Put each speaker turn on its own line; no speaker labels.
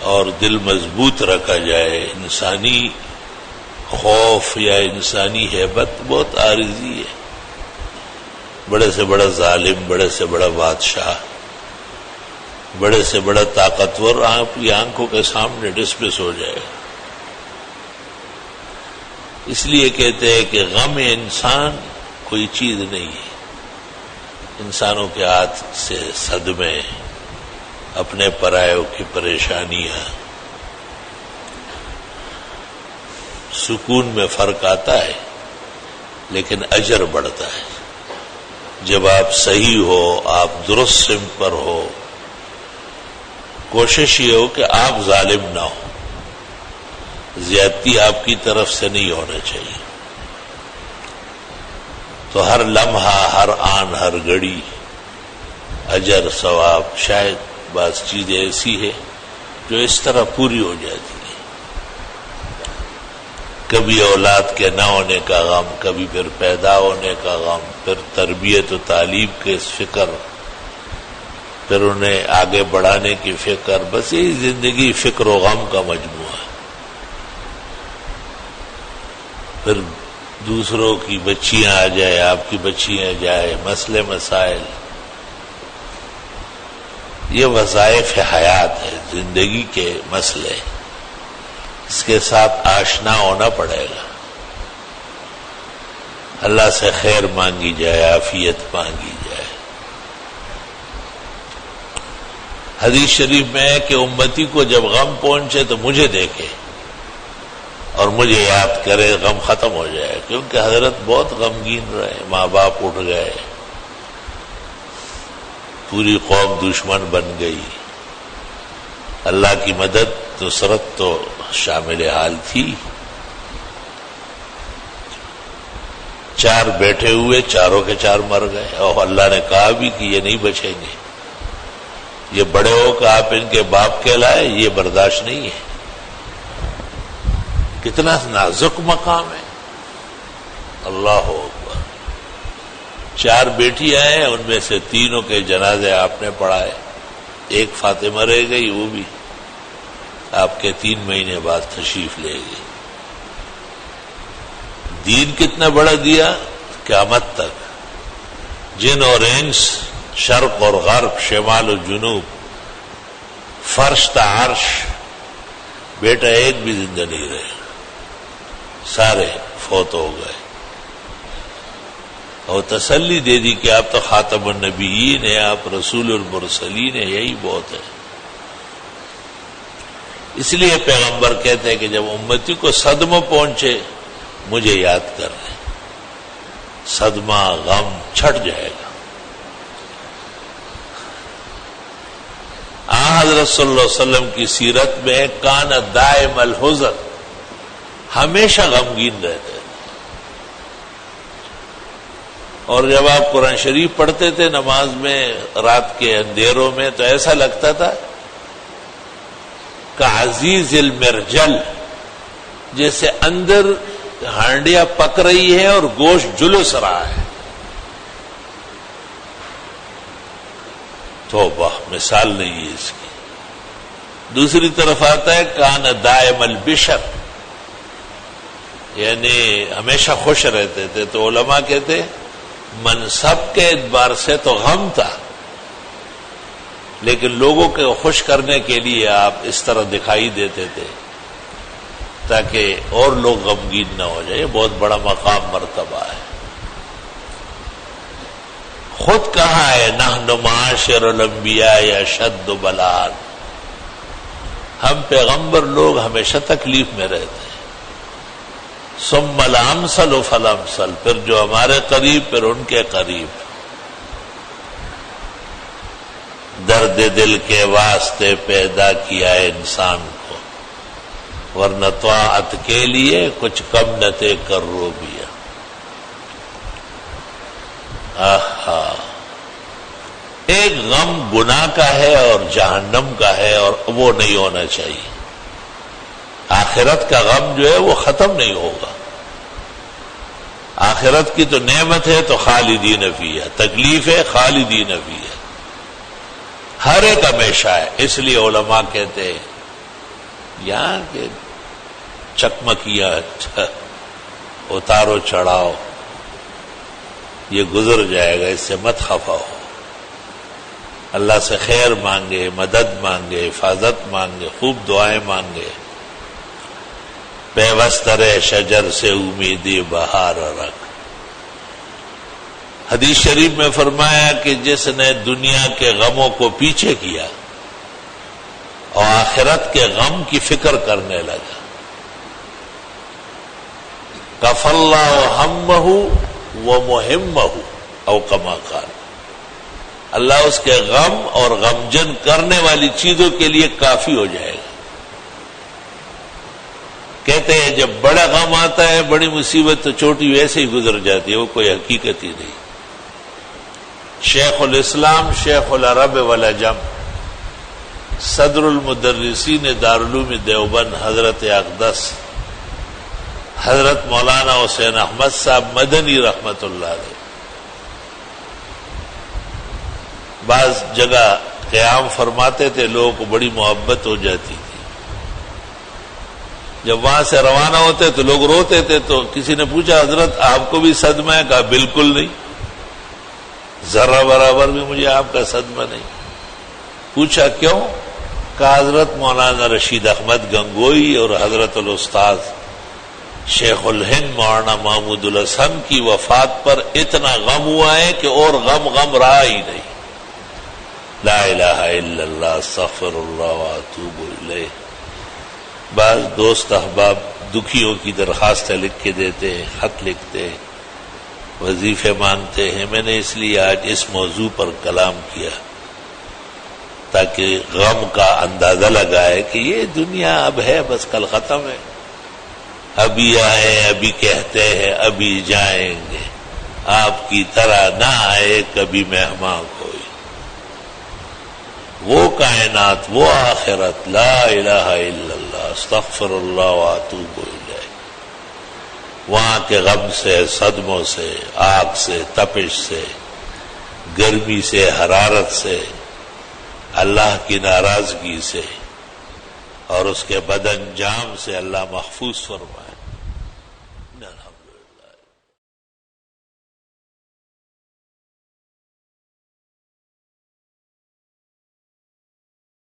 اور دل مضبوط رکھا جائے. انسانی خوف یا انسانی ہیبت بہت عارضی ہے. بڑے سے بڑا ظالم، بڑے سے بڑا بادشاہ، بڑے سے بڑا طاقتور آپ کی آنکھوں کے سامنے ڈسمس ہو جائے. اس لیے کہتے ہیں کہ غم انسان کوئی چیز نہیں ہے. انسانوں کے ہاتھ سے صدمے، اپنے پرایوں کی پریشانیاں، سکون میں فرق آتا ہے لیکن اجر بڑھتا ہے. جب آپ صحیح ہو، آپ درست سمت پر ہو، کوشش یہ ہو کہ آپ ظالم نہ ہو. زیادتی آپ کی طرف سے نہیں ہونا چاہیے. تو ہر لمحہ، ہر آن، ہر گھڑی اجر ثواب. شاید بعض چیزیں ایسی ہے جو اس طرح پوری ہو جاتی ہے. کبھی اولاد کے نہ ہونے کا غم، کبھی پھر پیدا ہونے کا غم، پھر تربیت و تعلیم کے فکر، پھر انہیں آگے بڑھانے کی فکر. بس یہی زندگی فکر و غم کا مجموعہ ہے. پھر دوسروں کی بچیاں آ جائے، آپ کی بچیاں جائے، مسئلے مسائل. یہ وظائف حیات ہے، زندگی کے مسئلے. اس کے ساتھ آشنا ہونا پڑے گا. اللہ سے خیر مانگی جائے، عافیت مانگی جائے. حدیث شریف میں ہے کہ امتی کو جب غم پہنچے تو مجھے دیکھے اور مجھے یاد کرے، غم ختم ہو جائے. کیونکہ حضرت بہت غمگین رہے. ماں باپ اٹھ گئے، پوری قوم دشمن بن گئی. اللہ کی مدد نصرت تو شامل حال تھی. 4 بیٹھے ہوئے، چاروں کے 4 مر گئے. اور اللہ نے کہا بھی کہ یہ نہیں بچیں گے. یہ بڑے ہو کہ آپ ان کے باپ کہلائے، یہ برداشت نہیں ہے. کتنا نازک مقام ہے. اللہ اکبر. 4 بیٹیاں ہیں، ان میں سے 3 کے جنازے آپ نے پڑھائے. ایک فاطمہ رہ گئی، وہ بھی آپ کے 3 مہینے بعد تشریف لے گئی. دین کتنا بڑا دیا قیامت تک. جن اور انس، شرق اور غرب، شمال و جنوب، فرش تا عرش، بیٹا ایک بھی زندہ نہیں رہے. سارے فوت ہو گئے. اور تسلی دے دی کہ آپ تو خاتم النبیین ہیں، آپ رسول المرسلین ہیں. یہی بہت ہے. اس لیے پیغمبر کہتے ہیں کہ جب امتی کو صدمہ پہنچے مجھے یاد کر لیں. صدمہ، غم چھٹ جائے گا. حضرت صلی اللہ علیہ وسلم کی سیرت میں کان دائم الحزن، ہمیشہ غمگین رہتے. اور جب آپ قرآن شریف پڑھتے تھے نماز میں رات کے اندھیروں میں تو ایسا لگتا تھا کہ عزیز المرجل، جیسے اندر ہانڈیاں پک رہی ہے اور گوشت جلس رہا ہے. توبہ، مثال نہیں ہے اس کی. دوسری طرف آتا ہے کان دائم البشر، یعنی ہمیشہ خوش رہتے تھے. تو علماء کہتے منصب کے اعتبار سے تو غم تھا، لیکن لوگوں کو خوش کرنے کے لیے آپ اس طرح دکھائی دیتے تھے تاکہ اور لوگ غمگین نہ ہو جائے. بہت بڑا مقام مرتبہ ہے. خود کہا ہے نحن معاشر الانبیاء اشد بلاء، ہم پیغمبر لوگ ہمیشہ تکلیف میں رہتے ہیں. ثم الامثل فالامثل، پھر جو ہمارے قریب پھر ان کے قریب. درد دل کے واسطے پیدا کیا ہے انسان کو، ورنہ طاعت کے لیے کچھ کم نہ تے کر رو بیا. ایک غم گناہ کا ہے اور جہنم کا ہے، اور وہ نہیں ہونا چاہیے. آخرت کا غم جو ہے وہ ختم نہیں ہوگا. آخرت کی تو نعمت ہے تو خالدین فیہا، تکلیف ہے خالدین فیہا، ہر ایک ہمیشہ ہے. اس لیے علماء کہتے ہیں یہاں کے چکمکیاں اتارو چڑھاؤ یہ گزر جائے گا، اس سے مت خفا ہو. اللہ سے خیر مانگے، مدد مانگے، حفاظت مانگے، خوب دعائیں مانگے. پیوست رہ شجر سے امیدی بہار رکھ. حدیث شریف میں فرمایا کہ جس نے دنیا کے غموں کو پیچھے کیا اور آخرت کے غم کی فکر کرنے لگا، کف اللہ ہمہ ومہمہ او کما قال، اللہ اس کے غم اور غمجن کرنے والی چیزوں کے لیے کافی ہو جائے گا. کہتے ہیں جب بڑا غم آتا ہے، بڑی مصیبت، تو چھوٹی ویسے ہی گزر جاتی ہے، وہ کوئی حقیقت ہی نہیں. شیخ الاسلام شیخ العرب والعجم صدر المدرسین دارالعلوم دیوبند حضرت اقدس حضرت مولانا حسین احمد صاحب مدنی رحمت اللہ علیہ بعض جگہ قیام فرماتے تھے، لوگوں کو بڑی محبت ہو جاتی تھی. جب وہاں سے روانہ ہوتے تو لوگ روتے تھے، تو کسی نے پوچھا حضرت آپ کو بھی صدمہ ہے؟ کہا بالکل نہیں، ذرہ برابر بھی مجھے آپ کا صدمہ نہیں. پوچھا کیوں؟ کہا حضرت مولانا رشید احمد گنگوئی اور حضرت الاستاذ شیخ الہند مولانا محمود الحسن کی وفات پر اتنا غم ہوا ہے کہ اور غم رہا ہی نہیں. لا الہ الا اللہ استغفر اللہ واتوب الیہ. بعض دوست احباب دکھیوں کی درخواستیں لکھ کے دیتے ہیں، خط لکھتے ہیں، وظیفے مانگتے ہیں. میں نے اس لیے آج اس موضوع پر کلام کیا تاکہ غم کا اندازہ لگائے کہ یہ دنیا اب ہے، بس کل ختم ہے. ابھی آئے، ابھی کہتے ہیں، ابھی جائیں گے. آپ کی طرح نہ آئے کبھی مہمان کوئی. وہ کائنات، وہ آخرت، لا الہ الا اللہ استغفر اللہ واتوب الیہ. وہاں کے غم سے، صدموں سے، آگ سے، تپش سے، گرمی سے، حرارت سے، اللہ کی ناراضگی سے اور اس کے بد انجام سے اللہ محفوظ فرمائے.